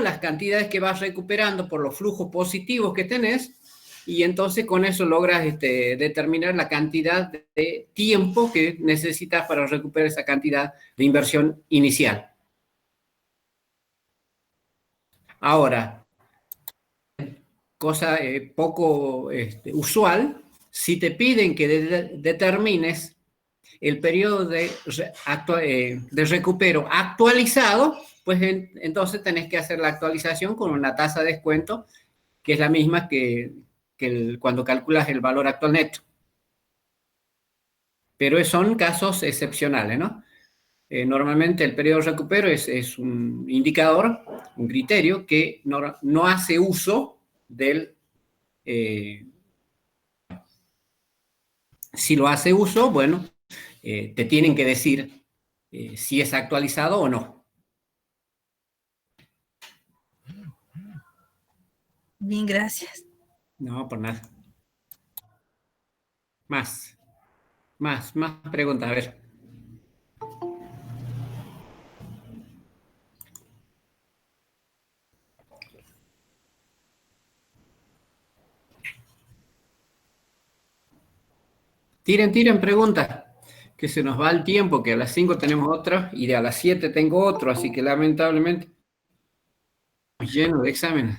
las cantidades que vas recuperando por los flujos positivos que tenés, y entonces con eso logras determinar la cantidad de tiempo que necesitas para recuperar esa cantidad de inversión inicial. Ahora, cosa poco usual, si te piden que determines el periodo de recupero actualizado, pues entonces tenés que hacer la actualización con una tasa de descuento que es la misma que cuando calculas el valor actual neto. Pero son casos excepcionales, ¿no? Normalmente el periodo de recupero es un indicador, un criterio que no hace uso del... si lo hace uso, bueno, te tienen que decir si es actualizado o no. Bien, gracias. No, por nada. Más preguntas, a ver. Tiren preguntas, que se nos va el tiempo, que a las 5 tenemos otra y a las 7 tengo otro, así que lamentablemente lleno de exámenes.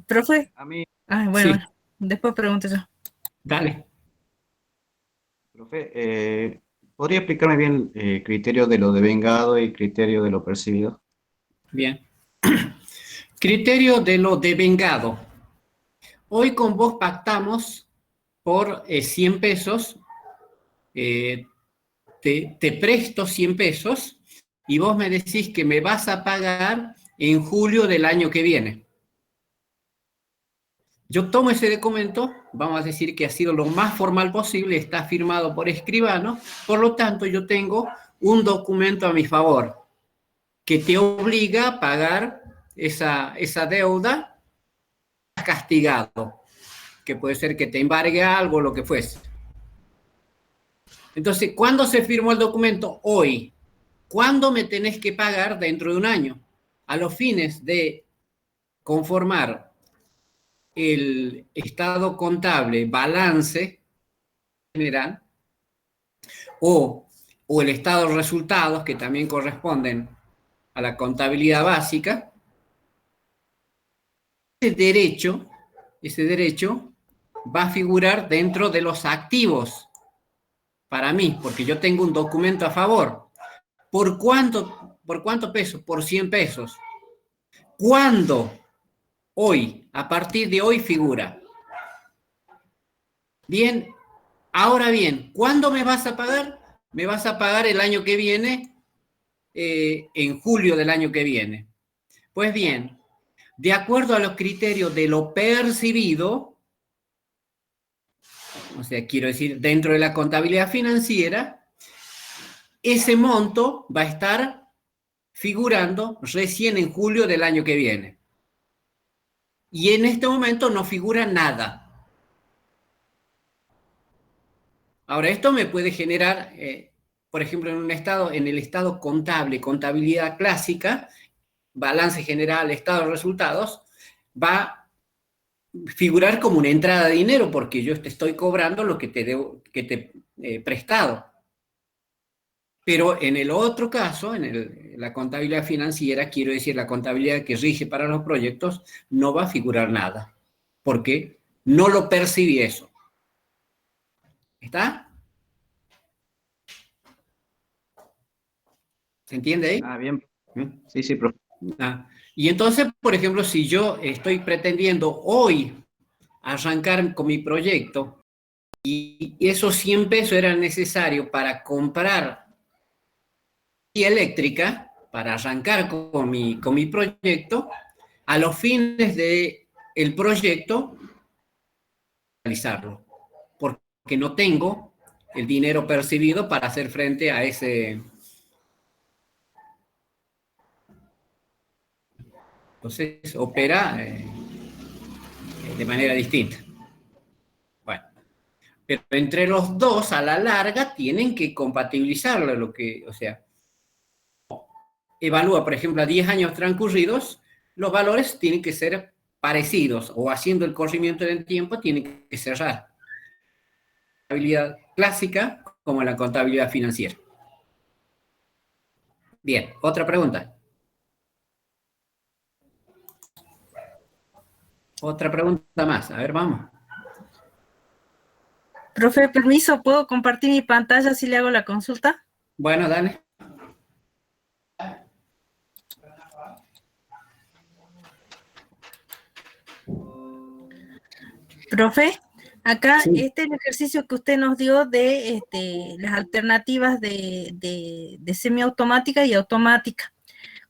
Profe. A mí, Bueno, Sí. después pregunto yo. Dale. profe, ¿podría explicarme bien el criterio de lo devengado y el criterio de lo percibido? Bien. Criterio de lo devengado. Hoy con vos pactamos por 100 pesos, te presto 100 pesos y vos me decís que me vas a pagar en julio del año que viene. Yo tomo ese documento, vamos a decir que ha sido lo más formal posible, está firmado por escribano, por lo tanto yo tengo un documento a mi favor que te obliga a pagar esa deuda castigado, que puede ser que te embargue algo, lo que fuese. Entonces, ¿cuándo se firmó el documento? Hoy. ¿Cuándo me tenés que pagar? Dentro de un año. A los fines de conformar el estado contable, balance general, o el estado de resultados, que también corresponden a la contabilidad básica, ese derecho va a figurar dentro de los activos para mí, porque yo tengo un documento a favor. ¿Por cuánto peso? Por 100 pesos. ¿Cuándo? Hoy, a partir de hoy figura. Bien, ahora bien, ¿cuándo me vas a pagar? Me vas a pagar el año que viene, en julio del año que viene. Pues bien, de acuerdo a los criterios de lo percibido, o sea, quiero decir, dentro de la contabilidad financiera, ese monto va a estar figurando recién en julio del año que viene. Y en este momento no figura nada. Ahora, esto me puede generar, por ejemplo, en el estado contable, contabilidad clásica, balance general, estado de resultados, va a figurar como una entrada de dinero porque yo te estoy cobrando lo que te debo, que te he prestado. Pero en el otro caso, la contabilidad financiera, quiero decir, la contabilidad que rige para los proyectos, no va a figurar nada, porque no lo percibí eso. ¿Está? ¿Se entiende ahí? Ah, bien. Sí, sí, profe. Y entonces, por ejemplo, si yo estoy pretendiendo hoy arrancar con mi proyecto y esos 100 pesos eran necesarios para comprar energía eléctrica, para arrancar con mi proyecto, a los fines del proyecto, realizarlo, porque no tengo el dinero percibido para hacer frente a ese... Entonces, opera de manera distinta. Bueno, pero entre los dos, a la larga, tienen que compatibilizarlo, o sea, evalúa, por ejemplo, a 10 años transcurridos, los valores tienen que ser parecidos, o haciendo el corrimiento del tiempo, tienen que cerrar. La contabilidad clásica como la contabilidad financiera. Bien, otra pregunta. Otra pregunta más. A ver, vamos. Profe, permiso, ¿puedo compartir mi pantalla si le hago la consulta? Bueno, dale. Profe, acá Sí, este es el ejercicio que usted nos dio de las alternativas de semiautomática y automática.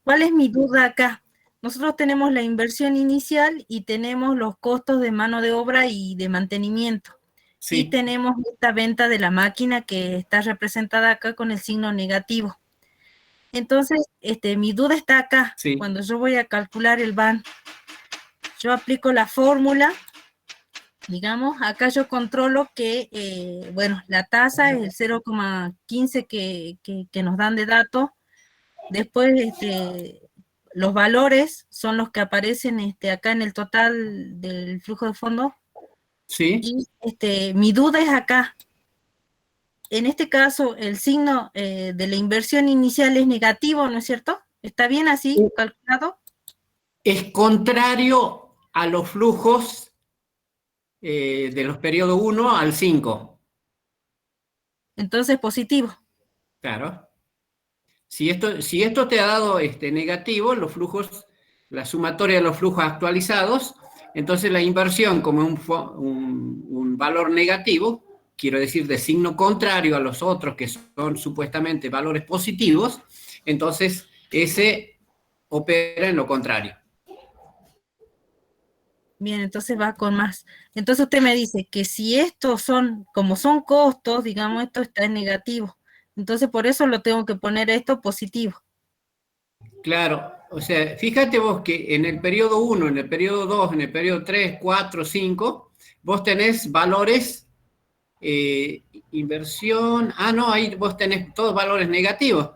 ¿Cuál es mi duda acá? Nosotros tenemos la inversión inicial y tenemos los costos de mano de obra y de mantenimiento. Y sí, tenemos esta venta de la máquina que está representada acá con el signo negativo. Entonces, mi duda está acá. sí, Cuando yo voy a calcular el VAN, yo aplico la fórmula. Digamos, acá yo controlo que, bueno, la tasa es el 0,15 que nos dan de datos. Después, los valores son los que aparecen acá en el total del flujo de fondos. sí. Y mi duda es acá. En este caso, el signo de la inversión inicial es negativo, ¿no es cierto? ¿Está bien así calculado? Es contrario a los flujos de los periodos 1 al 5. Entonces, positivo. Claro. Si esto te ha dado negativo, los flujos, la sumatoria de los flujos actualizados, entonces la inversión como un valor negativo, quiero decir de signo contrario a los otros que son supuestamente valores positivos, entonces ese opera en lo contrario. Bien, entonces va con más. Entonces usted me dice que si estos son, como son costos, digamos, esto está en negativo. Entonces por eso lo tengo que poner esto positivo. Claro, o sea, fíjate vos que en el periodo 1, en el periodo 2, en el periodo 3, 4, 5, vos tenés valores, inversión, no, ahí vos tenés todos valores negativos.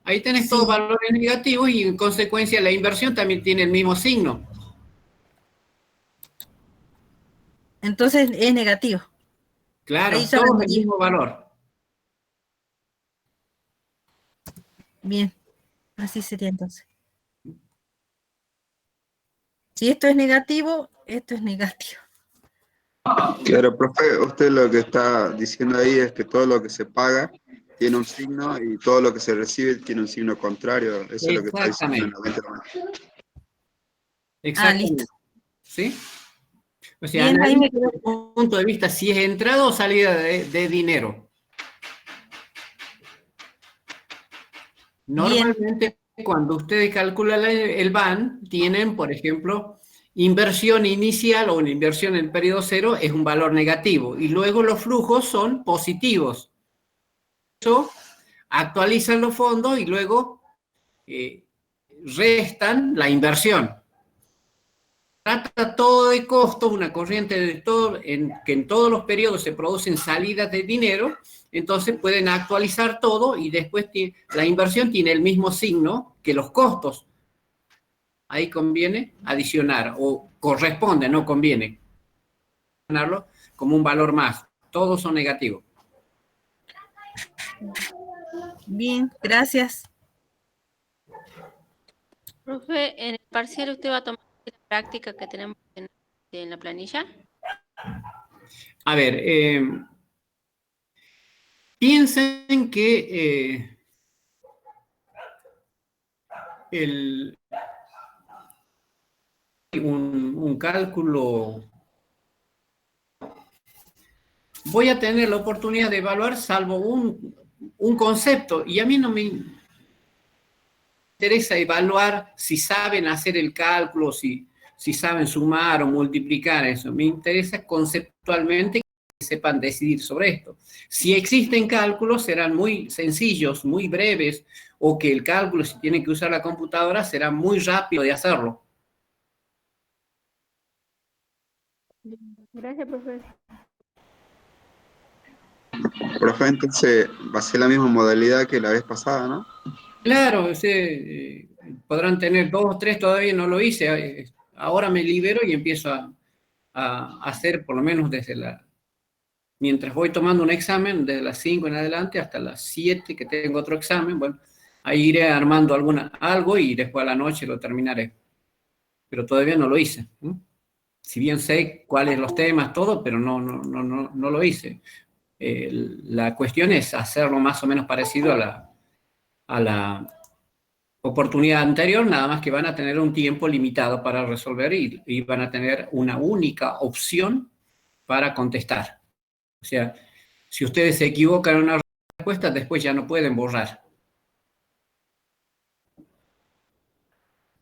Ahí tenés todos Sí, valores negativos y en consecuencia la inversión también tiene el mismo signo. entonces es negativo. Ahí Claro, ya todos el vendría. mismo valor. Bien, así sería entonces. Si esto es negativo, esto es negativo. Claro, profe, usted lo que está diciendo ahí es que todo lo que se paga tiene un signo y todo lo que se recibe tiene un signo contrario. Eso es lo que está diciendo en Exactamente, la venta de la máquina. Listo. exactamente. ¿Sí? O sea, Bien, ahí analiza me desde quedó. el punto de vista si es entrada o salida de dinero. Bien, Normalmente, cuando ustedes calculan el VAN, tienen, por ejemplo, inversión inicial o una inversión en el periodo cero es un valor negativo y luego los flujos son positivos. Eso actualizan los fondos y luego eh, restan la inversión. Trata todo de costos, una corriente de todo, que en todos los periodos se producen salidas de dinero, entonces pueden actualizar todo y después la inversión tiene el mismo signo que los costos. Ahí conviene adicionar, o corresponde, no conviene, adicionarlo como un valor más. Todos son negativos. bien, gracias. Profe, en el parcial usted va a tomar la práctica que tenemos en la planilla. A ver, piensen que el, un cálculo, voy a tener la oportunidad de evaluar salvo un concepto y a mí no me interesa evaluar si saben hacer el cálculo, si saben sumar o multiplicar eso. Me interesa conceptualmente que sepan decidir sobre esto. Si existen cálculos, serán muy sencillos, muy breves, o que el cálculo, si tienen que usar la computadora, será muy rápido de hacerlo. Gracias, profe. Profe, entonces va a ser la misma modalidad que la vez pasada, ¿no? Claro, podrán tener 2 o 3, todavía no lo hice. Ahora me libero y empiezo a hacer, por lo menos mientras voy tomando un examen, desde las 5 en adelante hasta las 7 que tengo otro examen. Bueno, ahí iré armando algo y después a la noche lo terminaré. Pero todavía no lo hice. Si bien sé cuáles los temas, todo, pero no lo hice. La cuestión es hacerlo más o menos parecido a la oportunidad anterior, nada más que van a tener un tiempo limitado para resolver y van a tener una única opción para contestar. O sea, si ustedes se equivocan en una respuesta, después ya no pueden borrar.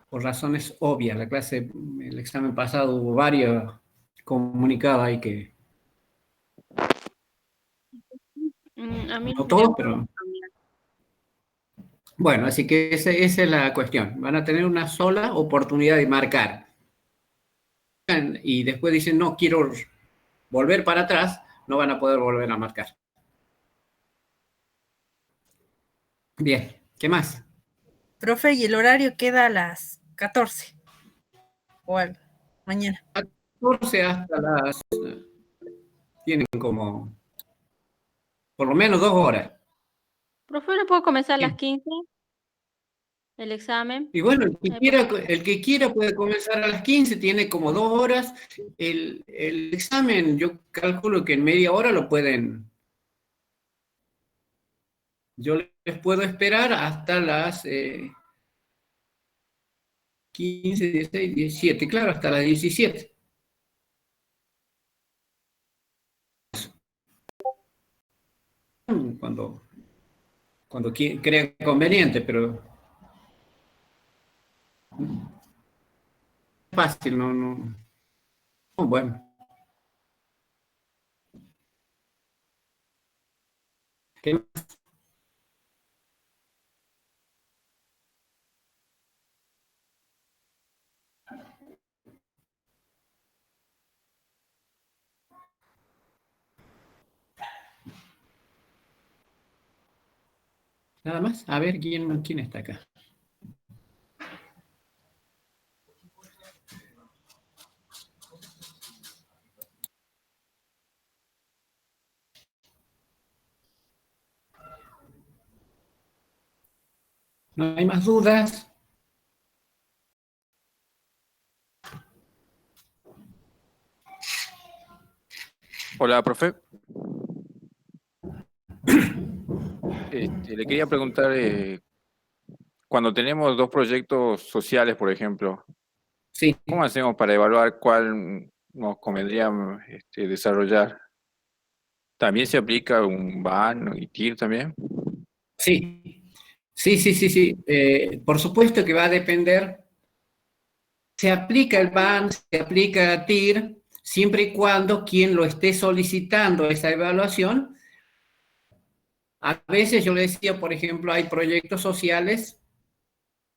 Por razones obvias. El examen pasado hubo varios comunicados ahí que... A mí No no me todos, pero... Bueno, así que esa es la cuestión. Van a tener una sola oportunidad de marcar. Y después dicen, no, quiero volver para atrás, no van a poder volver a marcar. Bien, ¿qué más? Profe, y el horario queda a las 14 o mañana. 14 hasta las... Tienen como por lo menos 2 horas. Profe, ¿no puedo comenzar a las Bien. 15 el examen? Y bueno, el que quiera puede comenzar a las 15, tiene como 2 horas. El examen, yo calculo que en media hora lo pueden... Yo les puedo esperar hasta las 15, 16, 17, claro, hasta las 17. Cuando crea conveniente, pero es fácil, bueno. ¿Qué más? Nada más, a ver quién está acá. ¿No hay más dudas? Hola, profe. Le quería preguntar, cuando tenemos 2 proyectos sociales, por ejemplo, Sí. ¿cómo hacemos para evaluar cuál nos convendría desarrollar? ¿También se aplica un BAN y TIR también? Sí, sí. Por supuesto que va a depender. Se aplica el BAN, se aplica TIR, siempre y cuando quien lo esté solicitando esa evaluación. A veces yo le decía, por ejemplo, hay proyectos sociales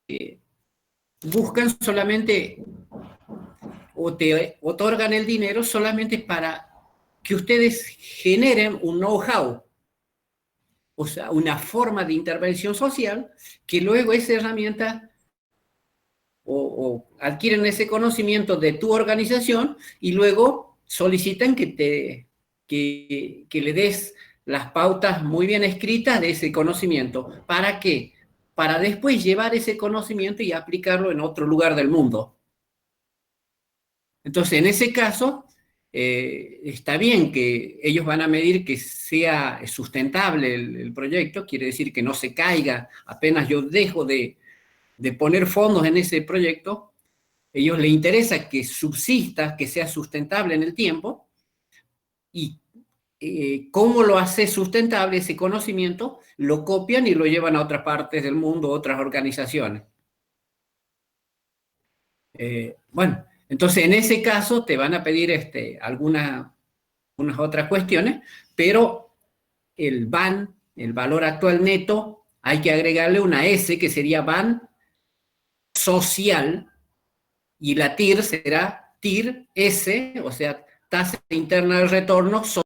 que buscan solamente o te otorgan el dinero solamente para que ustedes generen un know-how, o sea, una forma de intervención social, que luego esa herramienta o adquieren ese conocimiento de tu organización y luego solicitan que le des las pautas muy bien escritas de ese conocimiento. ¿Para qué? Para después llevar ese conocimiento y aplicarlo en otro lugar del mundo. Entonces, en ese caso, está bien que ellos van a medir que sea sustentable el proyecto, quiere decir que no se caiga apenas yo dejo de poner fondos en ese proyecto. A ellos les interesa que subsista, que sea sustentable en el tiempo, y cómo lo hace sustentable ese conocimiento, lo copian y lo llevan a otras partes del mundo, otras organizaciones. Bueno, entonces en ese caso te van a pedir unas otras cuestiones, pero el BAN, el valor actual neto, hay que agregarle una S que sería BAN social, y la TIR será TIR S, o sea, tasa interna de retorno social.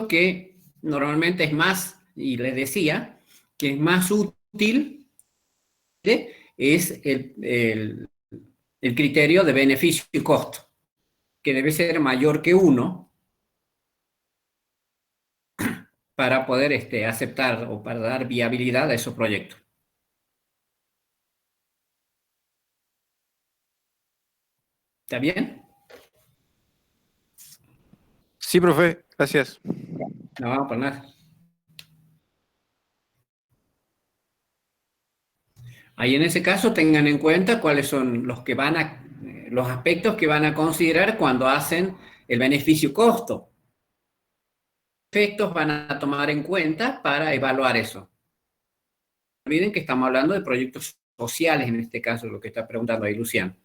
que normalmente es más, y les decía, que es más útil, es el criterio de beneficio y costo, que debe ser mayor que 1 para poder aceptar o para dar viabilidad a esos proyectos. ¿Está bien? Sí, profe, gracias. No, para nada. Ahí en ese caso tengan en cuenta cuáles son los aspectos que van a considerar cuando hacen el beneficio-costo. ¿Qué efectos van a tomar en cuenta para evaluar eso? No olviden que estamos hablando de proyectos sociales en este caso, lo que está preguntando ahí Luciano.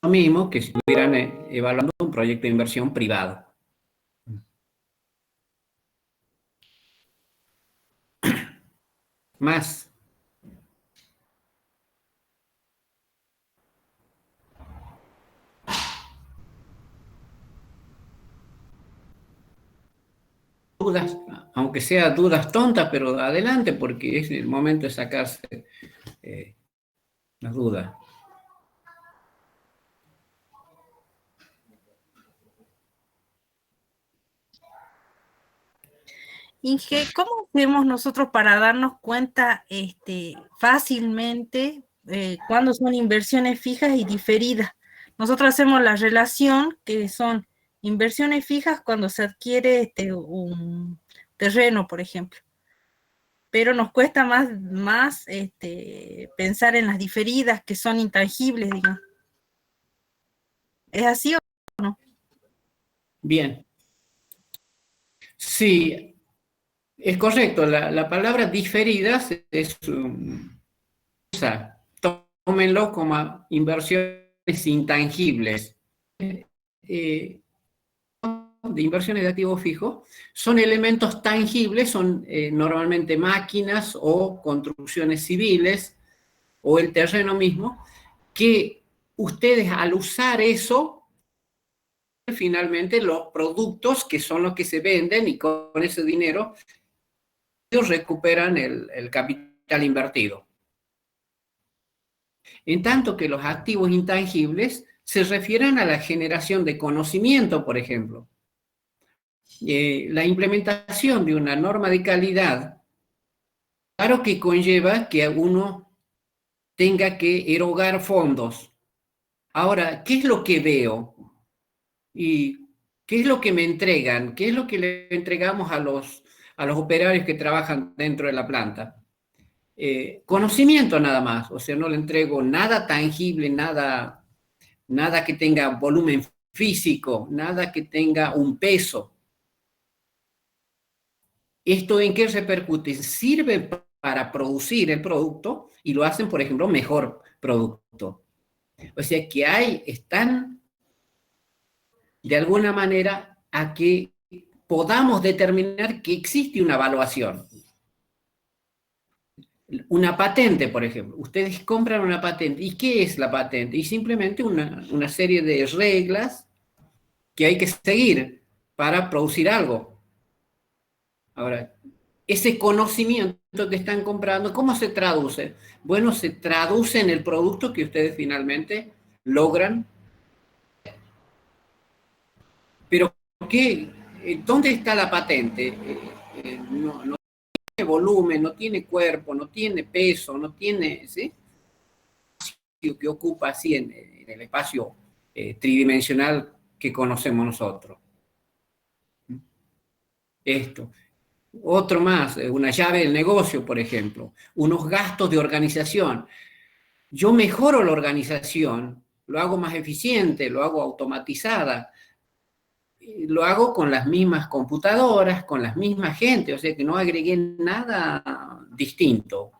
Lo mismo que si estuvieran evaluando un proyecto de inversión privado. Más. Dudas, aunque sea dudas tontas, pero adelante, porque es el momento de sacarse las dudas. Inge, ¿cómo hacemos nosotros para darnos cuenta fácilmente cuándo son inversiones fijas y diferidas? Nosotros hacemos la relación que son inversiones fijas cuando se adquiere un terreno, por ejemplo. Pero nos cuesta más pensar en las diferidas que son intangibles, digamos. ¿Es así o no? Bien. Sí, es correcto. La palabra diferidas es tómenlo como inversiones intangibles. De inversiones de activo fijo, son elementos tangibles, son normalmente máquinas o construcciones civiles o el terreno mismo, que ustedes al usar eso, finalmente los productos que son los que se venden y con ese dinero ellos recuperan el capital invertido. En tanto que los activos intangibles se refieren a la generación de conocimiento, por ejemplo. La implementación de una norma de calidad, claro que conlleva que uno tenga que erogar fondos. Ahora, ¿qué es lo que veo? ¿Y qué es lo que me entregan? ¿Qué es lo que le entregamos a los operarios que trabajan dentro de la planta? Conocimiento nada más, o sea, no le entrego nada tangible, nada que tenga volumen físico, nada que tenga un peso. ¿Esto en qué repercute? Sirve para producir el producto y lo hacen, por ejemplo, mejor producto. O sea que están de alguna manera a que podamos determinar que existe una evaluación. Una patente, por ejemplo. Ustedes compran una patente. ¿Y qué es la patente? Y simplemente una serie de reglas que hay que seguir para producir algo. Ahora, ese conocimiento que están comprando, ¿cómo se traduce? Bueno, se traduce en el producto que ustedes finalmente logran. Pero, ¿dónde está la patente? No tiene volumen, no tiene cuerpo, no tiene peso, no tiene, ¿sí? Que ocupa así en el espacio tridimensional que conocemos nosotros. Esto. Otro más, una llave del negocio, por ejemplo, unos gastos de organización. Yo mejoro la organización, lo hago más eficiente, lo hago automatizada, lo hago con las mismas computadoras, con las mismas gente, o sea que no agregué nada distinto.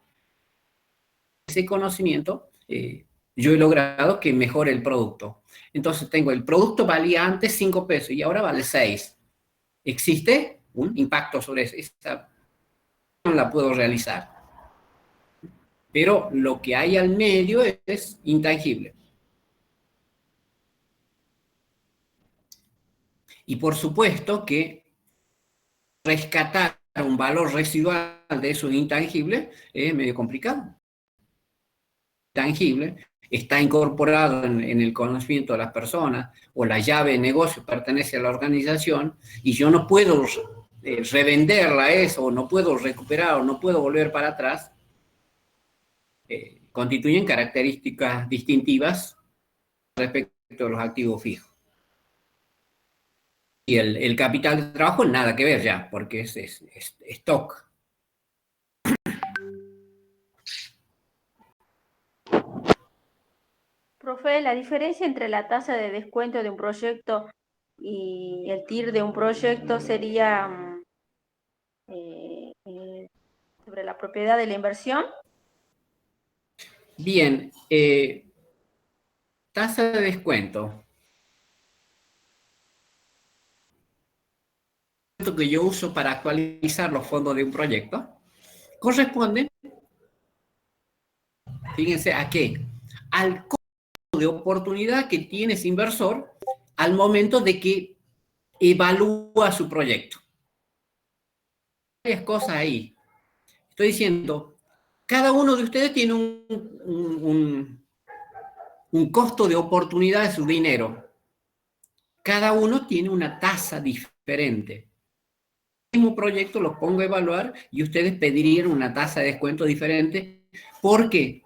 Ese conocimiento, yo he logrado que mejore el producto. Entonces tengo el producto valía antes 5 pesos y ahora vale 6. ¿Existe un impacto sobre eso? Esa no la puedo realizar. Pero lo que hay al medio es intangible. Y por supuesto que rescatar un valor residual de esos intangibles es medio complicado. Tangible está incorporado en el conocimiento de las personas, o la llave de negocio pertenece a la organización, y yo no puedo revenderla eso, o no puedo recuperar, o no puedo volver para atrás, constituyen características distintivas respecto a los activos fijos. Y el capital de trabajo nada que ver ya, porque es stock. Profe, la diferencia entre la tasa de descuento de un proyecto y el TIR de un proyecto sería sobre la propiedad de la inversión. Bien, tasa de descuento. Que yo uso para actualizar los fondos de un proyecto corresponde, fíjense, ¿a qué? Al costo de oportunidad que tiene ese inversor al momento de que evalúa su proyecto. Hay varias cosas ahí. Estoy diciendo, cada uno de ustedes tiene un costo de oportunidad de su dinero. Cada uno tiene una tasa diferente. El mismo proyecto lo pongo a evaluar y ustedes pedirían una tasa de descuento diferente. ¿Por qué?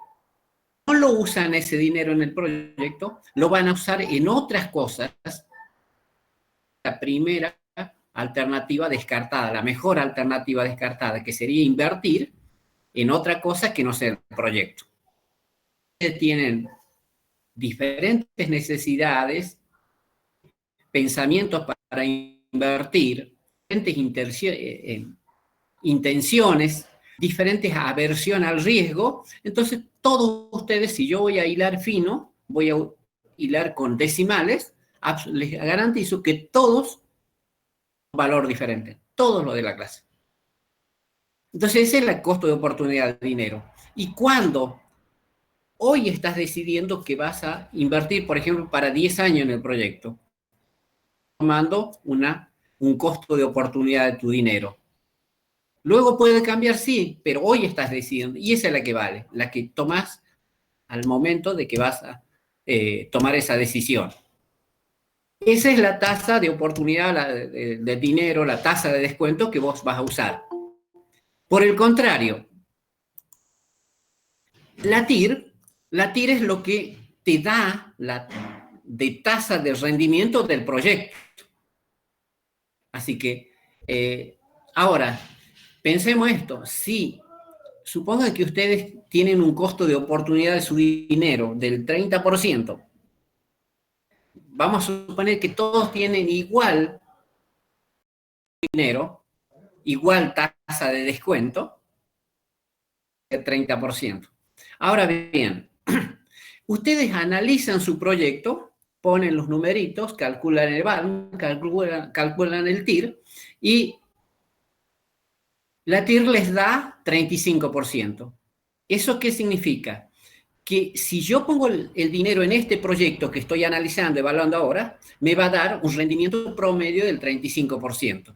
No lo usan ese dinero en el proyecto, lo van a usar en otras cosas. La primera alternativa descartada, la mejor alternativa descartada, que sería invertir en otra cosa que no sea el proyecto. Ustedes tienen diferentes necesidades, pensamientos para invertir, diferentes intenciones, diferentes aversión al riesgo. Entonces, todos ustedes, si yo voy a hilar fino, voy a hilar con decimales, les garantizo que todos un valor diferente, todos los de la clase. Entonces, ese es el costo de oportunidad de dinero. Y cuando hoy estás decidiendo que vas a invertir, por ejemplo, para 10 años en el proyecto, tomando un costo de oportunidad de tu dinero. Luego puede cambiar, sí, pero hoy estás decidiendo, y esa es la que vale, la que tomas al momento de que vas a tomar esa decisión. Esa es la tasa de oportunidad de dinero, la tasa de descuento que vos vas a usar. Por el contrario, la TIR es lo que te da de tasa de rendimiento del proyecto. Así que, ahora, pensemos esto, si supongan que ustedes tienen un costo de oportunidad de su dinero del 30%, vamos a suponer que todos tienen igual dinero, igual tasa de descuento, el 30%. Ahora bien, ustedes analizan su proyecto, ponen los numeritos, calculan el BAN, calculan el TIR, y la TIR les da 35%. ¿Eso qué significa? Que si yo pongo el dinero en este proyecto que estoy analizando, evaluando ahora, me va a dar un rendimiento promedio del 35%.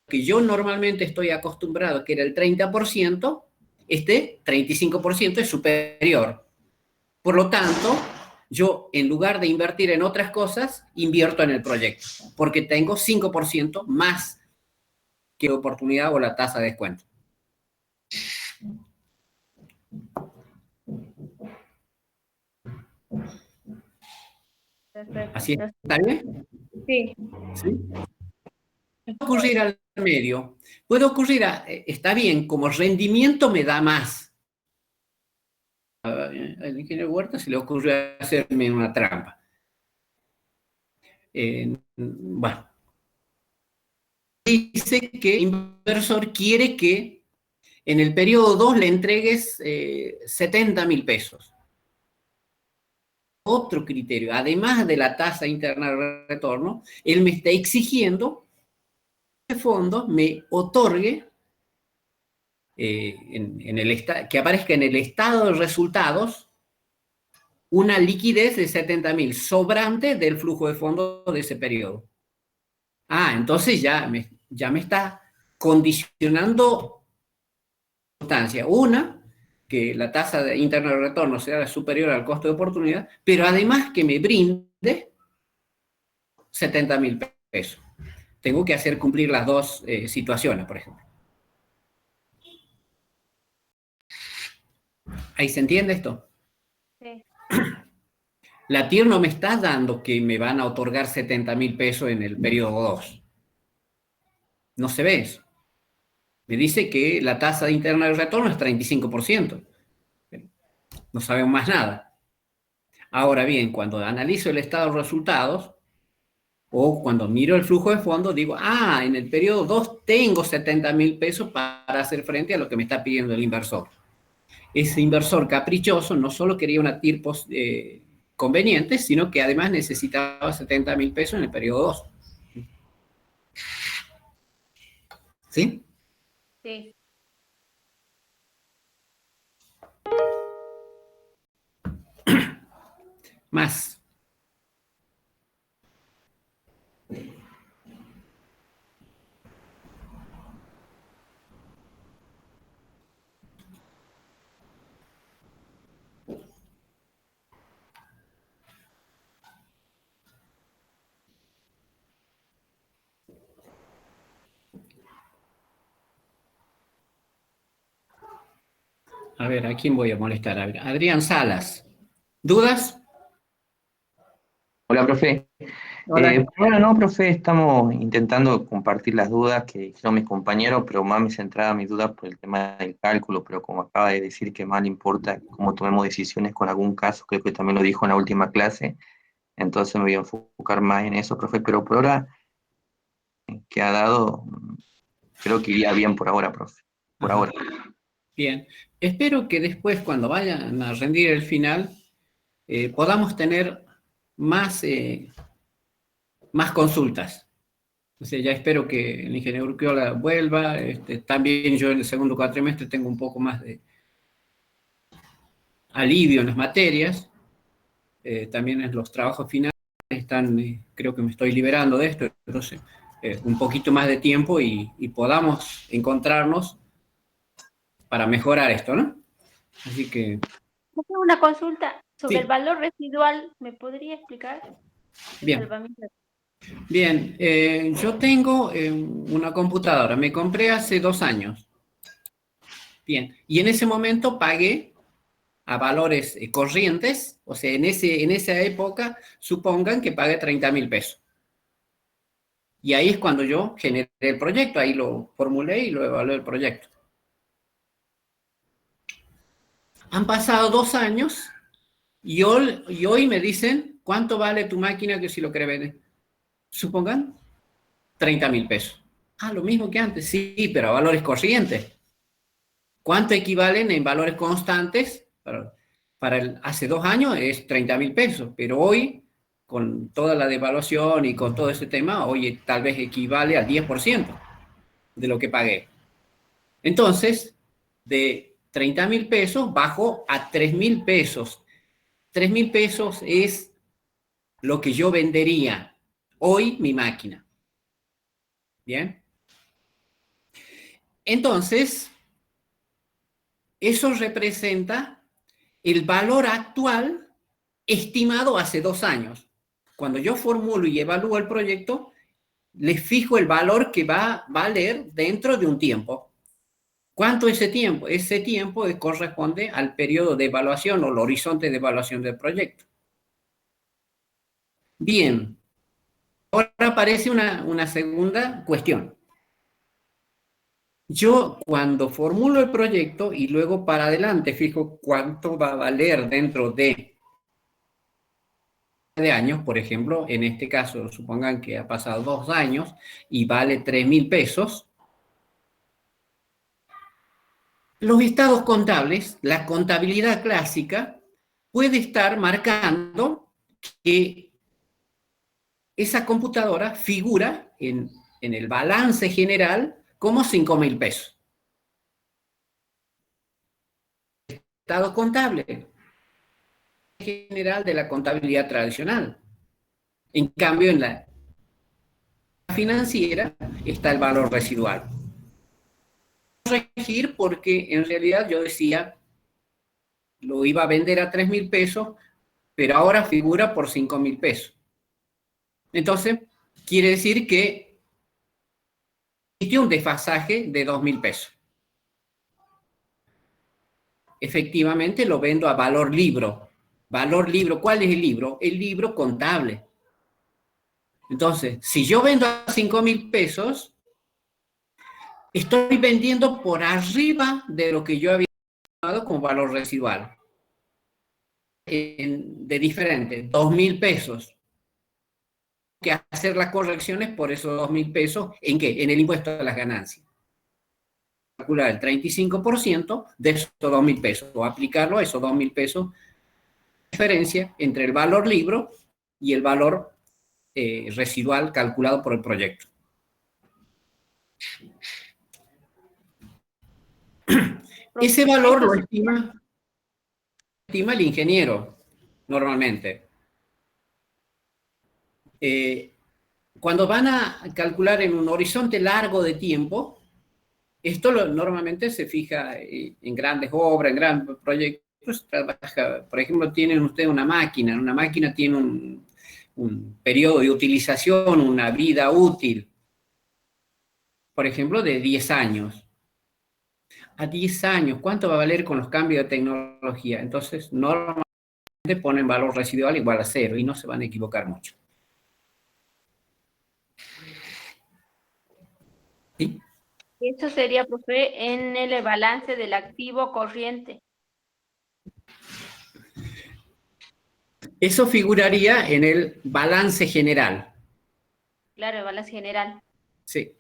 Que yo normalmente estoy acostumbrado, que era el 30%, este 35% es superior. Por lo tanto, yo en lugar de invertir en otras cosas, invierto en el proyecto, porque tengo 5% más que oportunidad o la tasa de descuento. Perfecto. ¿Así está bien? Sí. ¿Sí? Puede ocurrir al medio. Puede ocurrir, está bien, como rendimiento me da más. Al ingeniero Huerta se le ocurrió hacerme una trampa. Bueno. Dice que el inversor quiere que en el periodo 2 le entregues 70.000 pesos. Otro criterio, además de la tasa interna de retorno, él me está exigiendo que el fondo me otorgue que aparezca en el estado de resultados una liquidez de 70.000, sobrante del flujo de fondos de ese periodo. Ah, entonces ya me está condicionando circunstancias. Una, que la tasa interna de retorno sea superior al costo de oportunidad, pero además que me brinde 70.000 pesos. Tengo que hacer cumplir las dos situaciones, por ejemplo. ¿Ahí se entiende esto? Sí. La TIR no me está dando que me van a otorgar 70.000 pesos en el periodo 2. No se ve eso. Me dice que la tasa interna de retorno es 35%. No sabemos más nada. Ahora bien, cuando analizo el estado de resultados, o cuando miro el flujo de fondos, digo, en el periodo 2 tengo 70.000 pesos para hacer frente a lo que me está pidiendo el inversor. Ese inversor caprichoso no solo quería una TIR conveniente, sino que además necesitaba 70.000 pesos en el periodo 2. ¿Sí? Sí. Más. A ver, ¿a quién voy a molestar? A ver, Adrián Salas. ¿Dudas? Hola, profe. Hola. Bueno, no, profe, estamos intentando compartir las dudas que dijeron mis compañeros, pero más me centraba mis dudas por el tema del cálculo, pero como acaba de decir que más le importa cómo tomemos decisiones con algún caso, creo que también lo dijo en la última clase, entonces me voy a enfocar más en eso, profe, pero por ahora que ha dado, creo que iría bien por ahora, profe, por Ajá. ahora. Bien. Espero que después, cuando vayan a rendir el final, podamos tener más consultas. O sea, ya espero que el ingeniero Urquiola vuelva. También yo en el segundo cuatrimestre tengo un poco más de alivio en las materias. También en los trabajos finales creo que me estoy liberando de esto. Entonces, un poquito más de tiempo y podamos encontrarnos para mejorar esto, ¿no? Así que... Tengo una consulta sobre Sí. el valor residual. ¿Me podría explicar? Bien. Bien, yo tengo una computadora, me compré hace 2 años. Bien, y en ese momento pagué a valores corrientes, o sea, en esa época, supongan que pagué 30.000 pesos. Y ahí es cuando yo generé el proyecto, ahí lo formulé y lo evalué el proyecto. Han pasado 2 años y hoy me dicen, ¿cuánto vale tu máquina que si lo querés vender? Supongan, 30.000 pesos. Lo mismo que antes, sí, pero a valores corrientes. ¿Cuánto equivalen en valores constantes? Hace 2 años es 30.000 pesos, pero hoy, con toda la devaluación y con todo ese tema, hoy tal vez equivale al 10% de lo que pagué. Entonces, de 30.000 pesos bajo a 3.000 pesos. 3.000 pesos es lo que yo vendería hoy mi máquina. ¿Bien? Entonces, eso representa el valor actual estimado hace 2 años. Cuando yo formulo y evalúo el proyecto, le fijo el valor que va a valer dentro de un tiempo. ¿Cuánto es ese tiempo? Ese tiempo corresponde al periodo de evaluación o el horizonte de evaluación del proyecto. Bien, ahora aparece una segunda cuestión. Yo cuando formulo el proyecto y luego para adelante fijo cuánto va a valer dentro de años, por ejemplo, en este caso, supongan que ha pasado 2 años y vale 3.000 pesos, los estados contables, la contabilidad clásica, puede estar marcando que esa computadora figura en el balance general como 5.000 pesos. Estado contable. general de la contabilidad tradicional. En cambio, en la financiera está el valor residual. Corregir porque en realidad yo decía, lo iba a vender a 3.000 pesos, pero ahora figura por 5.000 pesos. Entonces, quiere decir que existe un desfasaje de 2.000 pesos. Efectivamente lo vendo a valor libro. Valor libro, ¿cuál es el libro? El libro contable. Entonces, si yo vendo a 5.000 pesos, estoy vendiendo por arriba de lo que yo había dado como valor residual. De diferente, 2.000 pesos. Que hacer las correcciones por esos 2.000 pesos, ¿en qué? En el impuesto a las ganancias. Calcular el 35% de esos 2.000 pesos, o aplicarlo a esos 2.000 pesos, diferencia entre el valor libro y el valor residual calculado por el proyecto. Ese valor lo estima el ingeniero, normalmente. Cuando van a calcular en un horizonte largo de tiempo, esto normalmente se fija en grandes obras, en grandes proyectos. Por ejemplo, tienen ustedes una máquina tiene un periodo de utilización, una vida útil, por ejemplo, de 10 años. A 10 años, ¿cuánto va a valer con los cambios de tecnología? Entonces, normalmente ponen valor residual igual a 0 y no se van a equivocar mucho. ¿Sí? Eso sería, profe, en el balance del activo corriente. Eso figuraría en el balance general. Claro, el balance general. Sí.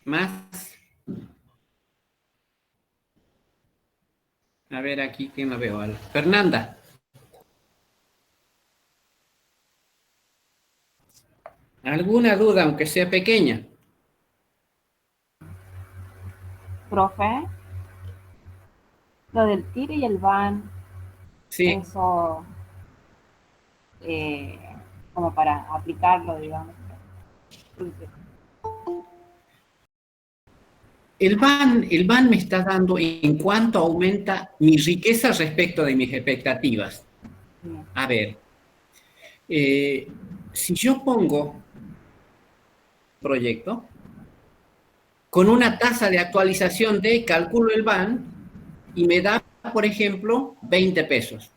Más. A ver aquí, ¿quién lo veo? Fernanda. ¿Alguna duda, aunque sea pequeña? Profe, lo del TIR y el BAN, Sí. eso, como para aplicarlo, digamos. El BAN me está dando en cuánto aumenta mi riqueza respecto de mis expectativas. A ver, si yo pongo proyecto, con una tasa de actualización calculo el BAN y me da, por ejemplo, 20 pesos.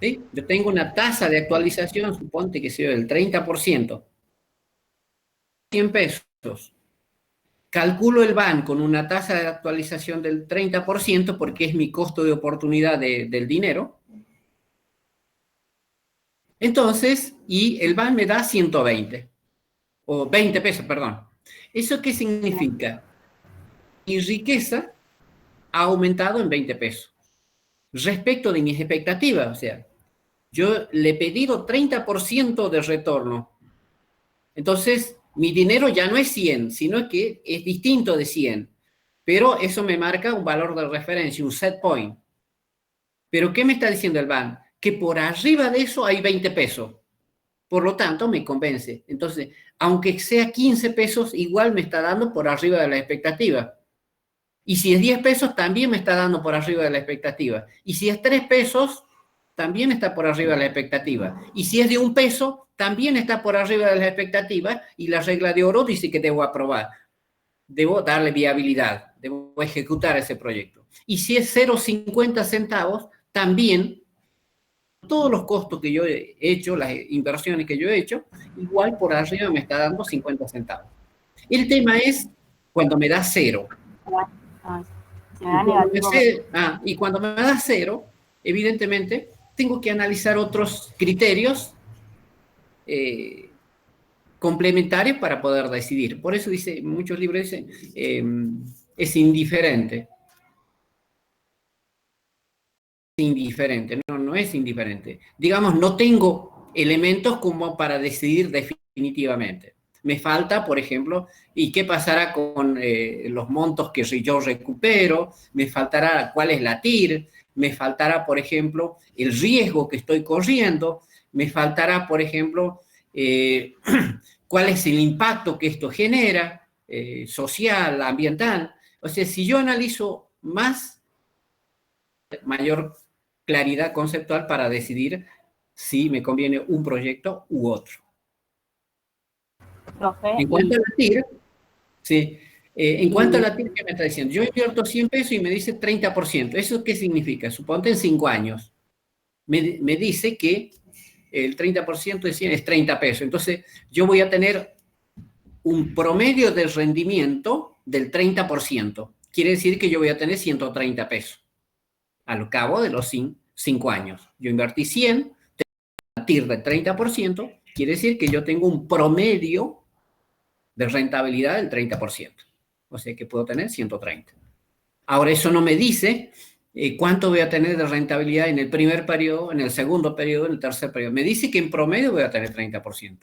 ¿Sí? Yo tengo una tasa de actualización, suponte que sea del 30%. 100 pesos. Calculo el BAN con una tasa de actualización del 30% porque es mi costo de oportunidad del dinero. Entonces, y el BAN me da 120, o 20 pesos, perdón. ¿Eso qué significa? Mi riqueza ha aumentado en 20 pesos. Respecto de mis expectativas, o sea, yo le he pedido 30% de retorno. Entonces, mi dinero ya no es 100, sino que es distinto de 100. Pero eso me marca un valor de referencia, un set point. ¿Pero qué me está diciendo el BAN? Que por arriba de eso hay 20 pesos. Por lo tanto, me convence. Entonces, aunque sea 15 pesos, igual me está dando por arriba de la expectativa. Y si es 10 pesos, también me está dando por arriba de la expectativa. Y si es 3 pesos, también está por arriba de la expectativa. Y si es de 1 peso, también está por arriba de la expectativa. Y la regla de oro dice que debo aprobar. Debo darle viabilidad. Debo ejecutar ese proyecto. Y si es 0,50 centavos, también todos los costos que yo he hecho, las inversiones que yo he hecho, igual por arriba me está dando 50 centavos. El tema es cuando me da 0. Y cuando me da 0, evidentemente, tengo que analizar otros criterios complementarios para poder decidir. Por eso dice, muchos libros dicen, es indiferente. Indiferente, no es indiferente. Digamos, no tengo elementos como para decidir definitivamente definitivamente. Me falta, por ejemplo, ¿y qué pasará con los montos que yo recupero? Me faltará cuál es la TIR, me faltará, por ejemplo, el riesgo que estoy corriendo, me faltará, por ejemplo, cuál es el impacto que esto genera, social, ambiental. O sea, si yo analizo más, mayor claridad conceptual para decidir si me conviene un proyecto u otro. Profe, En cuanto a la TIR, sí, en cuanto a la TIR, ¿qué me está diciendo? Yo invierto 100 pesos y me dice 30%. ¿Eso qué significa? Suponte en 5 años. Me dice que el 30% de 100 es 30 pesos. Entonces, yo voy a tener un promedio de rendimiento del 30%. Quiere decir que yo voy a tener 130 pesos al cabo de los 5 años. Yo invertí 100, tengo una TIR del 30%, quiere decir que yo tengo un promedio de rentabilidad del 30%. O sea que puedo tener 130. Ahora, eso no me dice cuánto voy a tener de rentabilidad en el primer periodo, en el segundo periodo, en el tercer periodo. Me dice que en promedio voy a tener 30%.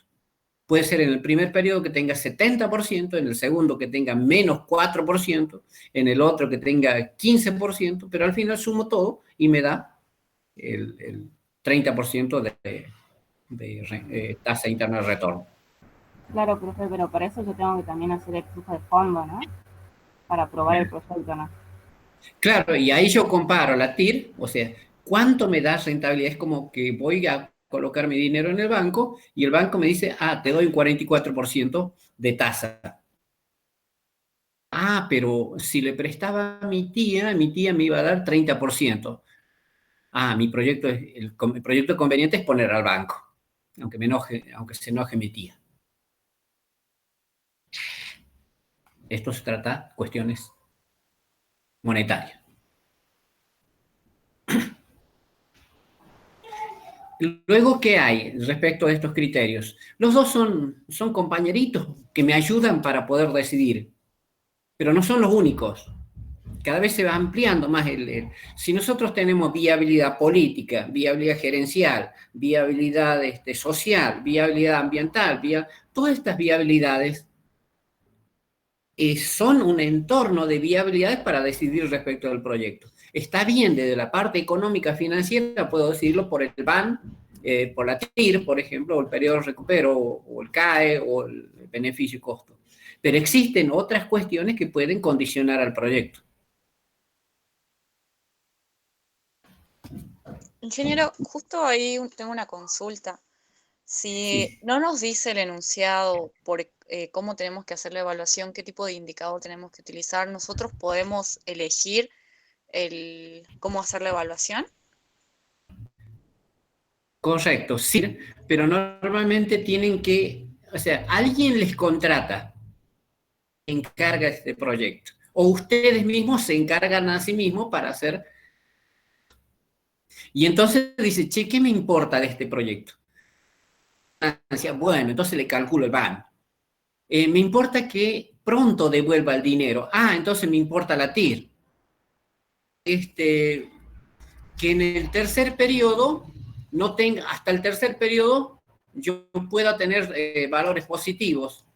Puede ser en el primer periodo que tenga 70%, en el segundo que tenga menos 4%, en el otro que tenga 15%, pero al final sumo todo y me da el 30% de tasa interna de retorno. claro, profe, pero para eso yo tengo que también hacer el flujo de fondo, ¿no? Para aprobar el proyecto, ¿no? Claro, y ahí yo comparo la TIR, o sea, ¿cuánto me da rentabilidad? Es como que voy a colocar mi dinero en el banco y el banco me dice, te doy un 44% de tasa. Pero si le prestaba a mi tía me iba a dar 30%. El proyecto conveniente es poner al banco, aunque se enoje mi tía. Esto se trata de cuestiones monetarias. Luego, ¿qué hay respecto a estos criterios? Los dos son compañeritos que me ayudan para poder decidir, pero no son los únicos. Cada vez se va ampliando más si nosotros tenemos viabilidad política, viabilidad gerencial, viabilidad social, viabilidad ambiental, todas estas viabilidades son un entorno de viabilidades para decidir respecto del proyecto. Está bien, desde la parte económica financiera puedo decidirlo por el BAN, por la TIR, por ejemplo, o el periodo de recupero, o el CAE, o el beneficio y costo. Pero existen otras cuestiones que pueden condicionar al proyecto. Ingeniero, justo ahí tengo una consulta. Si Sí. no nos dice el enunciado por cómo tenemos que hacer la evaluación, qué tipo de indicador tenemos que utilizar, ¿nosotros podemos elegir cómo hacer la evaluación? Correcto, sí, pero normalmente tienen que, o sea, alguien les contrata, encarga este proyecto, o ustedes mismos se encargan a sí mismos para hacer. Y entonces dice, che, ¿qué me importa de este proyecto? Bueno, entonces le calculo el BAN. Me importa que pronto devuelva el dinero. Entonces me importa la TIR. Que en el tercer periodo, hasta el tercer periodo, yo pueda tener valores positivos.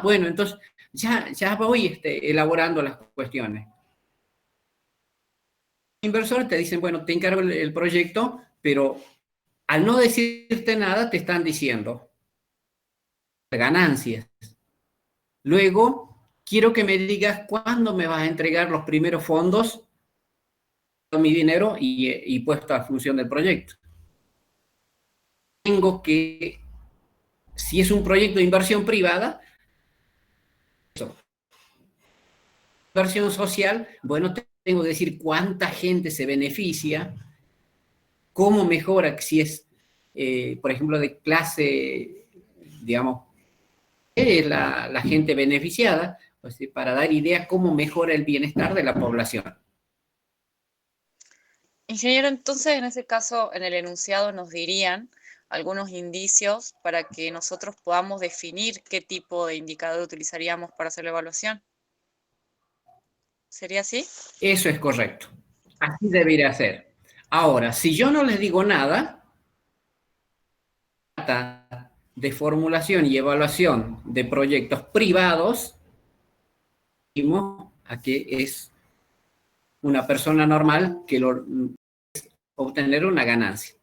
Bueno, entonces ya voy elaborando las cuestiones. Inversores te dicen, bueno, te encargo el proyecto, pero al no decirte nada te están diciendo ganancias. Luego, quiero que me digas cuándo me vas a entregar los primeros fondos, mi dinero y puesto a función del proyecto. Tengo que, si es un proyecto de inversión privada, inversión social, bueno, tengo que decir cuánta gente se beneficia, cómo mejora, si es, por ejemplo, de clase, digamos, la gente beneficiada, pues, para dar idea cómo mejora el bienestar de la población. Ingeniero, entonces en ese caso, en el enunciado nos dirían algunos indicios para que nosotros podamos definir qué tipo de indicador utilizaríamos para hacer la evaluación. ¿Sería así? Eso es correcto. Así debería ser. Ahora, si yo no les digo nada, de formulación y evaluación de proyectos privados, a que es una persona normal que obtener una ganancia.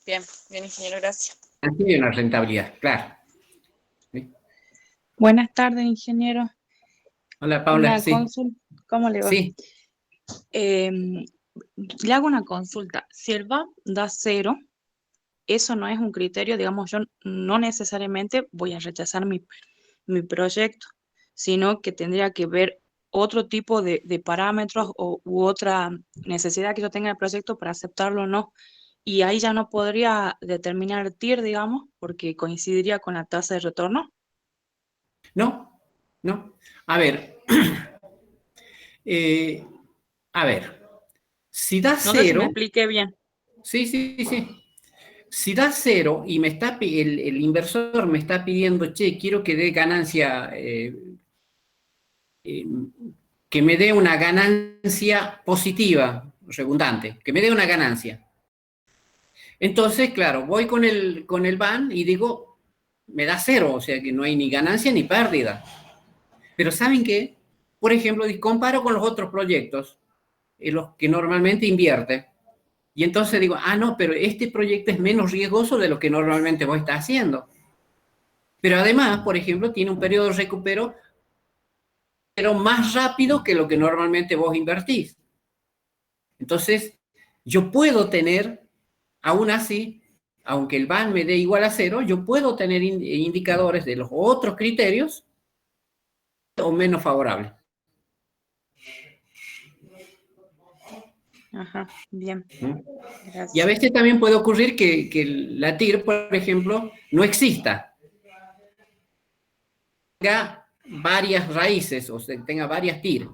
Bien, bien, ingeniero, gracias. Y una rentabilidad, claro. ¿Sí? Buenas tardes, ingeniero. Hola, Paula, Una sí. consulta, ¿cómo le va? Sí, Le hago una consulta. Si el VAP da 0, eso no es un criterio, digamos, yo no necesariamente voy a rechazar mi proyecto, sino que tendría que ver otro tipo de parámetros u otra necesidad que yo tenga del proyecto para aceptarlo o no. Y ahí ya no podría determinar TIR, digamos, porque coincidiría con la tasa de retorno. no, no. A ver, si da No sé si me 0, expliqué bien. sí. Si da 0 y el inversor me está pidiendo, che, quiero que dé ganancia, que me dé una ganancia positiva, redundante, que me dé una ganancia. Entonces, claro, voy con el BAN y digo, me da 0, o sea que no hay ni ganancia ni pérdida. Pero ¿saben qué? Por ejemplo, comparo con los otros proyectos en los que normalmente invierte. Y entonces digo, no, pero este proyecto es menos riesgoso de lo que normalmente vos estás haciendo. Pero además, por ejemplo, tiene un periodo de recupero pero más rápido que lo que normalmente vos invertís. Entonces, yo puedo tener, aún así, aunque el BAN me dé igual a 0, yo puedo tener indicadores de los otros criterios o menos favorables. Ajá, bien. Gracias. Y a veces también puede ocurrir que la TIR, por ejemplo, no exista. Tenga varias raíces, o sea, tenga varias TIR.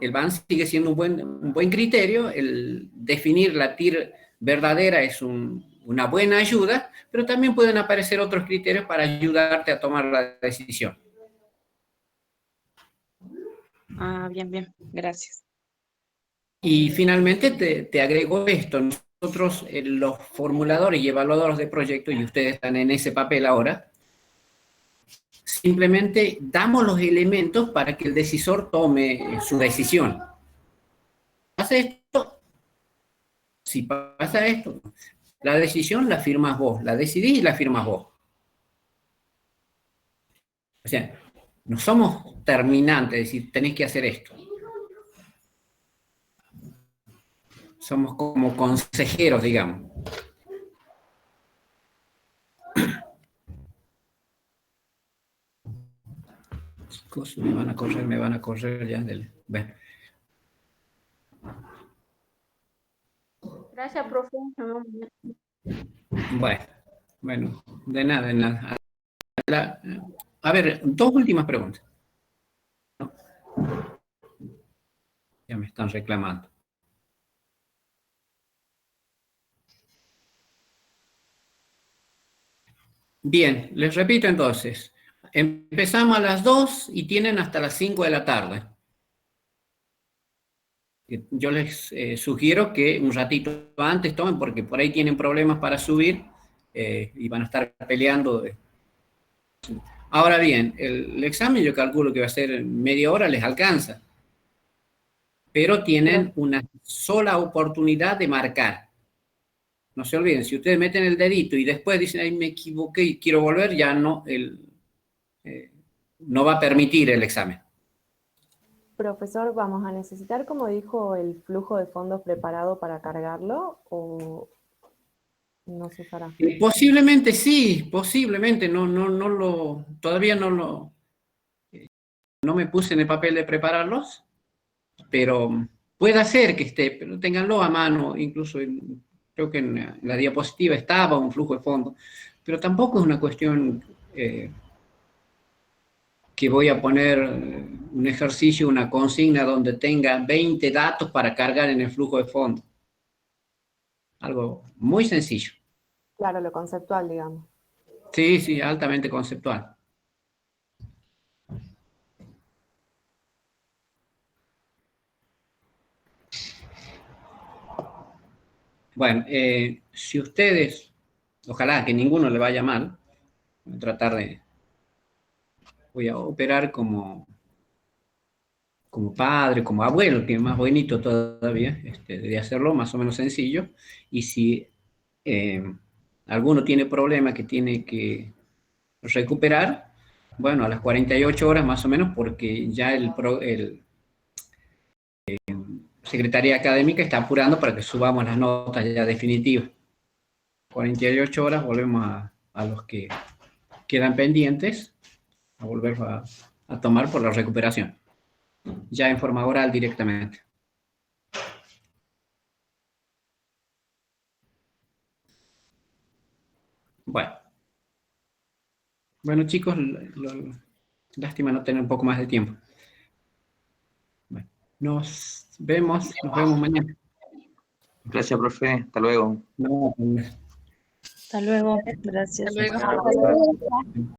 El BAN sigue siendo un buen criterio, el definir la TIR verdadera es una buena ayuda, pero también pueden aparecer otros criterios para ayudarte a tomar la decisión. Bien, gracias. Y finalmente te agrego esto, nosotros los formuladores y evaluadores de proyectos, y ustedes están en ese papel ahora, simplemente damos los elementos para que el decisor tome su decisión. ¿Pasa esto? Si pasa esto, la decisión la firmas vos, la decidís y la firmas vos. O sea, no somos terminantes, es decir, tenés que hacer esto. Somos como consejeros, digamos. Chicos, me van a correr ya. Bueno. Gracias, profe. Bueno, de nada. A ver, dos últimas preguntas. Ya me están reclamando. Bien, les repito entonces. Empezamos a las 2 y tienen hasta las 5 de la tarde. Yo les sugiero que un ratito antes tomen, porque por ahí tienen problemas para subir y van a estar peleando. Ahora bien, el examen yo calculo que va a ser en media hora, les alcanza. Pero tienen una sola oportunidad de marcar. No se olviden, si ustedes meten el dedito y después dicen, ay, me equivoqué y quiero volver, ya no, no va a permitir el examen. Profesor, ¿vamos a necesitar, como dijo, el flujo de fondos preparado para cargarlo o no se usará? Posiblemente sí, posiblemente, todavía no me puse en el papel de prepararlos, pero puede ser que esté, pero ténganlo a mano, incluso creo que en la diapositiva estaba un flujo de fondos, pero tampoco es una cuestión que voy a poner un ejercicio, una consigna donde tenga 20 datos para cargar en el flujo de fondos. Algo muy sencillo. Claro, lo conceptual, digamos. Sí, altamente conceptual. Bueno, si ustedes, ojalá que ninguno le vaya mal, voy a tratar de, voy a operar como padre, como abuelo, que es más bonito todavía, de hacerlo más o menos sencillo, y si alguno tiene problema que tiene que recuperar, bueno, a las 48 horas más o menos, porque ya el Secretaría Académica está apurando para que subamos las notas ya definitivas. 48 horas volvemos a los que quedan pendientes, a volver a tomar por la recuperación, ya en forma oral directamente. Bueno chicos, lástima no tener un poco más de tiempo. Bueno, nos vemos mañana. Gracias, profe. Hasta luego. No, Hasta luego. Gracias. Hasta luego.